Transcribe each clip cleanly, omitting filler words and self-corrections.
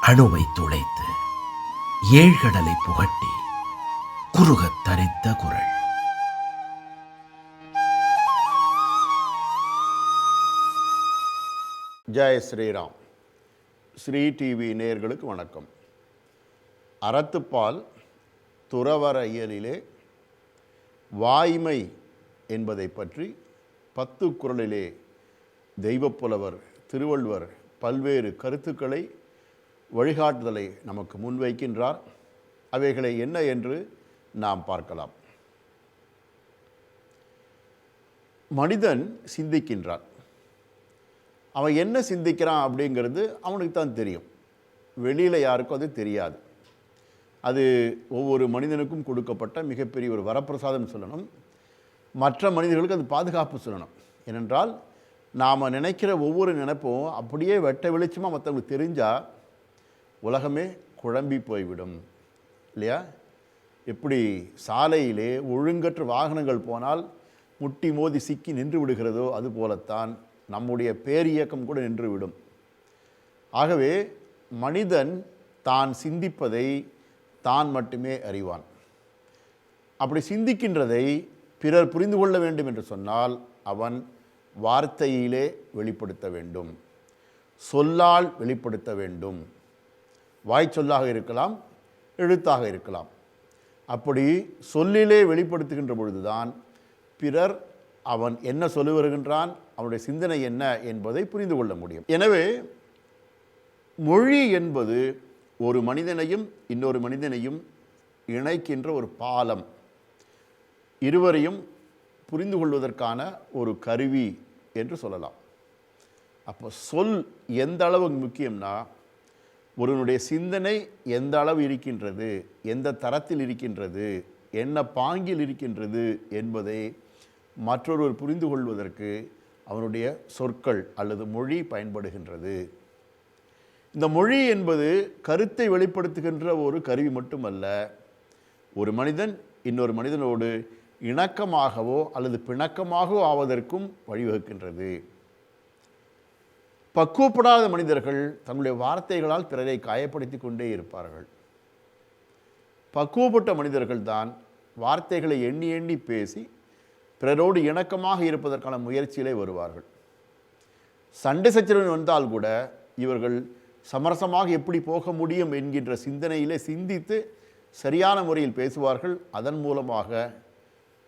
அணுவை துளைத்து ஏழ்கடலை புகட்டி குறுகத் தரித்த குரல். ஜெய் ஸ்ரீராம். ஸ்ரீ டிவி நேயர்களுக்கு வணக்கம். அறத்துப்பால் துறவற இயலிலே வாய்மை என்பதை பற்றி 10 குறளிலே தெய்வப்புலவர் திருவள்ளுவர் பல்வேறு கருத்துக்களை வழிகாட்டுதலை நமக்கு முன்வைக்கின்றார். அவைகளை என்ன என்று நாம் பார்க்கலாம். மனிதன் சிந்திக்கின்றான். அவன் என்ன சிந்திக்கிறான் அப்படிங்கிறது அவனுக்கு தான் தெரியும். வெளியில் யாருக்கும் அது தெரியாது. அது ஒவ்வொரு மனிதனுக்கும் கொடுக்கப்பட்ட மிகப்பெரிய ஒரு வரப்பிரசாதம் சொல்லணும். மற்ற மனிதர்களுக்கு அது பாதுகாப்பு சொல்லணும். ஏனென்றால் நாம் நினைக்கிற ஒவ்வொரு நினைப்பும் அப்படியே வெட்ட வெளிச்சமாக மற்றவங்களுக்கு தெரிஞ்சால் உலகமே குழம்பி போய்விடும் இல்லையா? எப்படி சாலையிலே ஒழுங்கற்ற வாகனங்கள் போனால் முட்டி மோதி சிக்கி நின்று விடுகிறதோ அதுபோலத்தான் நம்முடைய பேரியக்கம் கூட நின்றுவிடும். ஆகவே மனிதன் தான் சிந்திப்பதை தான் மட்டுமே அறிவான். அப்படி சிந்திக்கின்றதை பிறர் புரிந்து கொள்ள வேண்டும் என்று சொன்னால் அவன் வார்த்தையிலே வெளிப்படுத்த வேண்டும், சொல்லால் வெளிப்படுத்த வேண்டும். வாய்ச்சொல்லாக இருக்கலாம், எழுத்தாக இருக்கலாம். அப்படி சொல்லிலே வெளிப்படுத்துகின்ற பொழுதுதான் பிறர் அவன் என்ன சொல்லி வருகின்றான், அவனுடைய சிந்தனை என்ன என்பதை புரிந்து கொள்ள முடியும். எனவே மொழி என்பது ஒரு மனிதனையும் இன்னொரு மனிதனையும் இணைக்கின்ற ஒரு பாலம், இருவரையும் புரிந்து கொள்வதற்கான ஒரு கருவி என்று சொல்லலாம். அப்போ சொல் எந்த அளவு முக்கியம்னா, ஒருவனுடைய சிந்தனை எந்த அளவு இருக்கின்றது, எந்த தரத்தில் இருக்கின்றது, என்ன பாங்கில் இருக்கின்றது என்பதை மற்றொருவர் புரிந்து கொள்வதற்கு அவனுடைய சொற்கள் அல்லது மொழி பயன்படுகின்றது. இந்த மொழி என்பது கருத்தை வெளிப்படுத்துகின்ற ஒரு கருவி மட்டுமல்ல, ஒரு மனிதன் இன்னொரு மனிதனோடு இணக்கமாகவோ அல்லது பிணக்கமாகவோ ஆவதற்கும் வழிவகுக்கின்றது. பக்குவப்படாத மனிதர்கள் தங்களுடைய வார்த்தைகளால் பிறரை காயப்படுத்தி கொண்டே இருப்பார்கள். பக்குவப்பட்ட மனிதர்கள் தான் வார்த்தைகளை எண்ணி எண்ணி பேசி பிறரோடு இணக்கமாக இருப்பதற்கான முயற்சியிலே வருவார்கள். சண்டை சச்சரவு வந்தால் கூட இவர்கள் சமரசமாக எப்படி போக முடியும் என்கின்ற சிந்தனையிலே சிந்தித்து சரியான முறையில் பேசுவார்கள். அதன் மூலமாக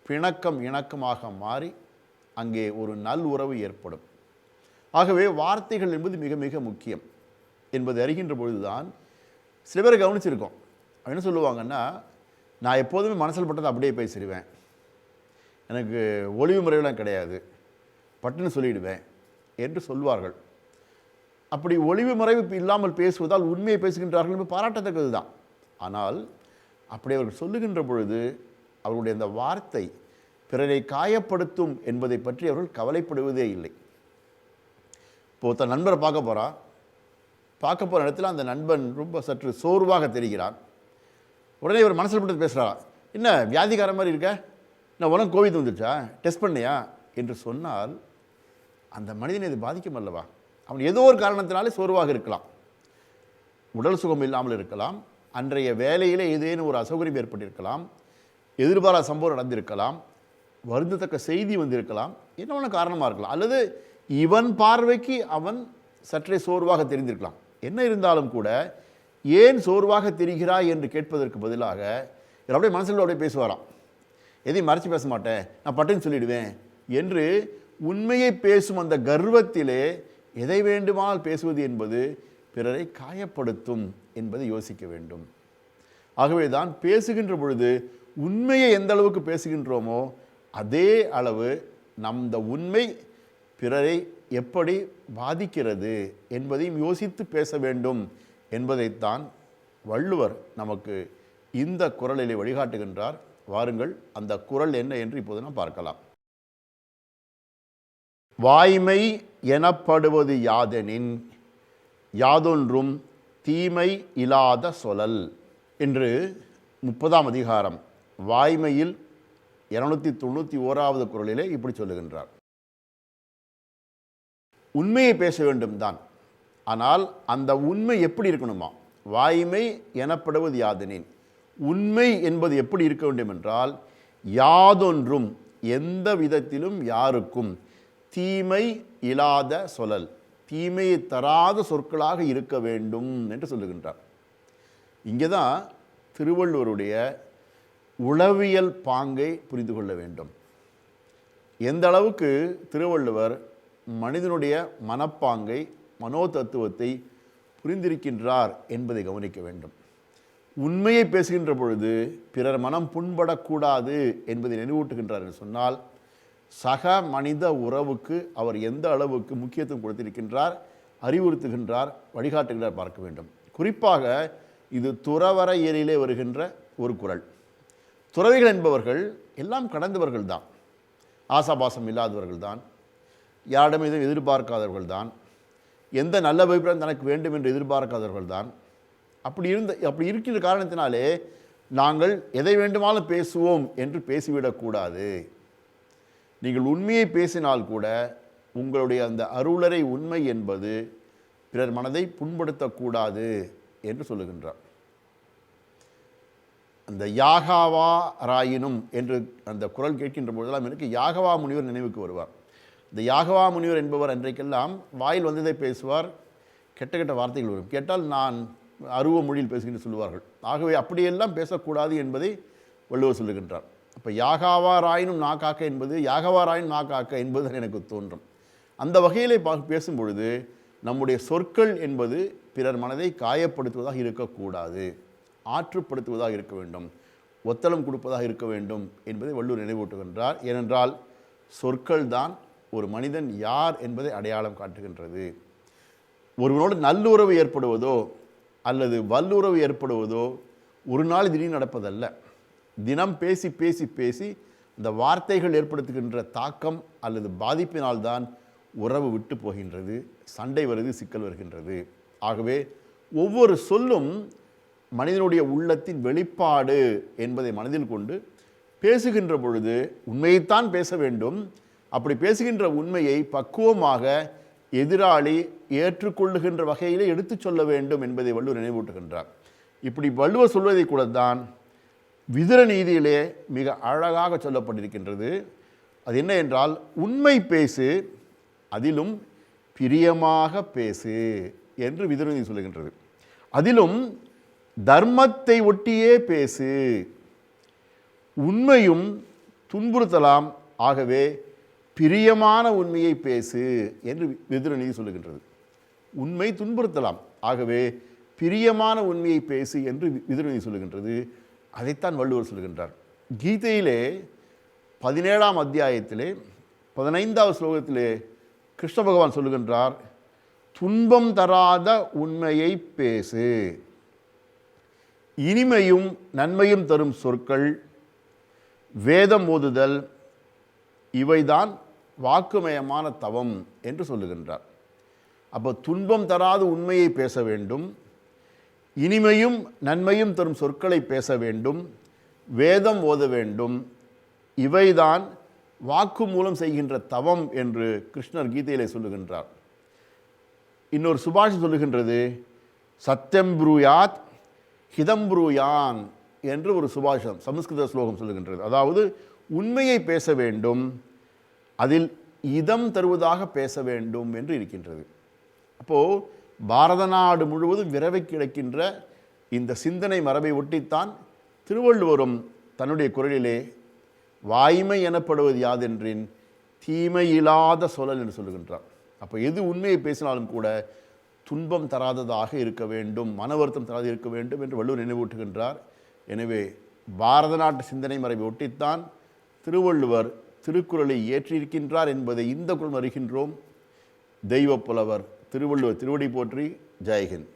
பிணக்கம் இணக்கமாக மாறி அங்கே ஒரு நல் உறவு ஏற்படும். ஆகவே வார்த்தைகள் என்பது மிக மிக முக்கியம் என்பது அறிகின்ற பொழுதுதான் சில பேரை கவனிச்சிருக்கோம். என்ன சொல்லுவாங்கன்னா, நான் எப்போதுமே மனசில் பட்டதை அப்படியே பேசிடுவேன், எனக்கு ஒளிவு முறையெல்லாம் கிடையாது, பட்டுன்னு சொல்லிவிடுவேன் என்று சொல்வார்கள். அப்படி ஒளிவு மறைவு இல்லாமல் பேசுவதால் உண்மையை பேசுகின்றார்கள் என்று பாராட்டத்தக்கது தான். ஆனால் அப்படி அவர்கள் சொல்லுகின்ற பொழுது அவர்களுடைய அந்த வார்த்தை பிறரை காயப்படுத்தும் என்பதை பற்றி அவர்கள் கவலைப்படுவதே இல்லை. இப்போ ஒருத்தர் நண்பரை பார்க்க போகிற இடத்துல அந்த நண்பன் ரொம்ப சற்று சோர்வாக தெரிகிறான். உடனே இவர் மனசில் பட்டு பேசுகிறாரா, என்ன வியாதிகார மாதிரி இருக்க, நான் உனக்கு கோவிட் வந்துச்சா, டெஸ்ட் பண்ணியா என்று சொன்னால் அந்த மனிதனை இது பாதிக்கும் அல்லவா? அவன் ஏதோ ஒரு காரணத்தினாலே சோர்வாக இருக்கலாம், உடல் சுகம் இல்லாமல் இருக்கலாம், அன்றைய வேலையிலே ஏதேனும் ஒரு அசௌகரியம் ஏற்பட்டிருக்கலாம், எதிர்பாராத சம்பவம் நடந்திருக்கலாம், வருந்தத்தக்க செய்தி வந்திருக்கலாம், என்ன காரணமாக இருக்கலாம், அல்லது இவன் பார்வைக்கு அவன் சற்றே சோர்வாக தெரிந்திருக்கலாம். என்ன இருந்தாலும் கூட ஏன் சோர்வாக தெரிகிறாய் என்று கேட்பதற்கு பதிலாக அப்படியே மனசில் அப்படியே பேசுவாராம். எதையும் மறைச்சி பேச மாட்டேன், நான் பட்டுன்னு சொல்லிவிடுவேன் என்று உண்மையை பேசும் அந்த கர்வத்திலே எதை வேண்டுமானால் பேசுவது என்பது பிறரை காயப்படுத்தும் என்பதை யோசிக்க வேண்டும். ஆகவே தான் பேசுகின்ற பொழுது உண்மையை எந்த அளவுக்கு பேசுகின்றோமோ அதே அளவு இந்த உண்மை பிறரை எப்படி பாதிக்கிறது என்பதையும் யோசித்து பேச வேண்டும் என்பதைத்தான் வள்ளுவர் நமக்கு இந்த குறளிலே வழிகாட்டுகின்றார். வாருங்கள் அந்த குறள் என்ன என்று இப்போது நாம் பார்க்கலாம். வாய்மை எனப்படுவது யாதெனின் யாதொன்றும் தீமை இல்லாத சொலல் என்று 30ஆம் அதிகாரம் வாய்மையில் 291வது குறளிலே இப்படி சொல்லுகின்றார். உண்மையை பேச வேண்டும் தான், ஆனால் அந்த உண்மை எப்படி இருக்கணுமா? வாய்மை எனப்படுவது யாதெனின், உண்மை என்பது எப்படி இருக்க வேண்டும் என்றால், யாதொன்றும் எந்த விதத்திலும் யாருக்கும் தீமை இல்லாத சொல்லல், தீமையை தராத சொற்களாக இருக்க வேண்டும் என்று சொல்லுகின்றார். இங்கே தான் திருவள்ளுவருடைய உளவியல் பாங்கை புரிந்து கொள்ள வேண்டும். எந்த அளவுக்கு திருவள்ளுவர் மனிதனுடைய மனப்பாங்கை, மனோதத்துவத்தை புரிந்திருக்கின்றார் என்பதை கவனிக்க வேண்டும். உண்மையை பேசுகின்ற பொழுது பிறர் மனம் புண்படக்கூடாது என்பதை நினைவூட்டுகின்றார் என்று சொன்னால், சக மனித உறவுக்கு அவர் எந்த அளவுக்கு முக்கியத்துவம் கொடுத்திருக்கின்றார், அறிவுறுத்துகின்றார், வழிகாட்டுகின்றார் பார்க்க வேண்டும். குறிப்பாக இது துறவறையரிலே வருகின்ற ஒரு குறள். துறவிகள் என்பவர்கள் எல்லாம் கடந்தவர்கள் தான், ஆசாபாசம் இல்லாதவர்கள் தான், யாரிடம் எதுவும் எதிர்பார்க்காதவர்கள் தான், எந்த நல்ல அபிப்பிராயம் தனக்கு வேண்டும் என்று எதிர்பார்க்காதவர்கள் தான். அப்படி இருக்கின்ற காரணத்தினாலே நாங்கள் எதை வேண்டுமானாலும் பேசுவோம் என்று பேசிவிடக்கூடாது. நீங்கள் உண்மையை பேசினால் கூட உங்களுடைய அந்த அருளறை உண்மை என்பது பிறர் மனதை புண்படுத்தக்கூடாது என்று சொல்லுகின்றார். அந்த யாகாவா ராயினும் என்று அந்த குரல் கேட்கின்ற பொழுதெல்லாம் எனக்கு யாகவா முனிவர் நினைவுக்கு வருவார். இந்த யாகவா முனிவர் என்பவர் அன்றைக்கெல்லாம் வாயில் வந்ததை பேசுவார், கெட்ட கெட்ட வார்த்தைகள் வரும். கேட்டால் நான் அருவ மொழியில் பேசுகின்ற சொல்லுவார்கள். ஆகவே அப்படியெல்லாம் பேசக்கூடாது என்பதை வள்ளுவர் சொல்லுகின்றார். அப்போ யாகாவாராயினும் நா காக்க என்பது யாகவாராயின் நா காக்க என்பது எனக்கு தோன்றும். அந்த வகையிலே பேசும் பொழுது நம்முடைய சொற்கள் என்பது பிறர் மனதை காயப்படுத்துவதாக இருக்கக்கூடாது, ஆற்றுப்படுத்துவதாக இருக்க வேண்டும், ஒத்தளம் கொடுப்பதாக இருக்க வேண்டும் என்பதை வள்ளுவர் நினைவூட்டுகின்றார். ஏனென்றால் சொற்கள் தான் ஒரு மனிதன் யார் என்பதை அடையாளம் காட்டுகின்றது. ஒருவனோடு நல்லுறவு ஏற்படுவதோ அல்லது வல்லுறவு ஏற்படுவதோ ஒரு நாள் திடீர்னு நடப்பதல்ல. தினம் பேசி பேசி பேசி இந்த வார்த்தைகள் ஏற்படுத்துகின்ற தாக்கம் அல்லது பாதிப்பினால்தான் உறவு விட்டு போகின்றது, சண்டை வருது, சிக்கல் வருகின்றது. ஆகவே ஒவ்வொரு சொல்லும் மனிதனுடைய உள்ளத்தின் வெளிப்பாடு என்பதை மனதில் கொண்டு பேசுகின்ற பொழுது உண்மையைத்தான் பேச வேண்டும். அப்படி பேசுகின்ற உண்மையை பக்குவமாக எதிராளி ஏற்றுக்கொள்ளுகின்ற வகையிலே எடுத்து சொல்ல வேண்டும் என்பதை வள்ளுவர் நினைவூட்டுகின்றார். இப்படி வள்ளுவர் சொல்வதை கூட தான் விதுர நீதியிலே மிக அழகாக சொல்லப்பட்டிருக்கின்றது. அது என்ன என்றால், உண்மை பேசு, அதிலும் பிரியமாக பேசு என்று விதுர நீதி சொல்லுகின்றது. அதிலும் தர்மத்தை ஒட்டியே பேசு, உண்மையும் துன்புறுத்தலாம், ஆகவே பிரியமான உண்மையை பேசு என்று விதுர நீதி சொல்லுகின்றது. உண்மை துன்புறுத்தலாம், ஆகவே பிரியமான உண்மையை பேசு என்று விதுர நீதி சொல்லுகின்றது. அதைத்தான் வள்ளுவர் சொல்லுகின்றார். கீதையிலே 17ஆம் அத்தியாயத்திலே 15வது ஸ்லோகத்திலே கிருஷ்ண பகவான் சொல்லுகின்றார், துன்பம் தராத உண்மையை பேசு, இனிமையும் நன்மையும் தரும் சொற்கள், வேதம் ஓதுதல், இவைதான் வாக்குமயமான தவம் என்று சொல்லுகின்றார். அப்போ துன்பம் தராத உண்மையை பேச வேண்டும், இனிமையும் நன்மையும் தரும் சொற்களை பேச வேண்டும், வேதம் ஓத வேண்டும், இவைதான் வாக்கு மூலம் செய்கின்ற தவம் என்று கிருஷ்ணர் கீதையிலே சொல்லுகின்றார். இன்னொரு சுபாஷிதம் சொல்லுகின்றது, சத்தியம் ப்ரூயாத் ஹிதம் ப்ரூயான் என்று ஒரு சுபாஷிதம், சமஸ்கிருத ஸ்லோகம் சொல்லுகின்றது. அதாவது உண்மையை பேச வேண்டும், அதில் இதம் தருவதாக பேச வேண்டும் என்று இருக்கின்றது. அப்போது பாரத நாடு முழுவதும் விரவி கிடக்கின்ற இந்த சிந்தனை மரபை ஒட்டித்தான் திருவள்ளுவரும் தன்னுடைய குரலிலே வாய்மை எனப்படுவது யாதென்றின் தீமையில்லாத சொல்லல் என்று சொல்லுகின்றார். அப்போ எது உண்மையை பேசினாலும் கூட துன்பம் தராததாக இருக்க வேண்டும், மன வருத்தம் தராது இருக்க வேண்டும் என்று வள்ளுவர் நினைவூட்டுகின்றார். எனவே பாரத நாட்டு சிந்தனை மரபை ஒட்டித்தான் திருவள்ளுவர் திருக்குறளை இயற்றியிருக்கின்றார் என்பதை இந்த குரல் அறிகின்றோம். தெய்வ புலவர் திருவள்ளுவர் திருவடி போற்றி. ஜெய்ஹிந்த்.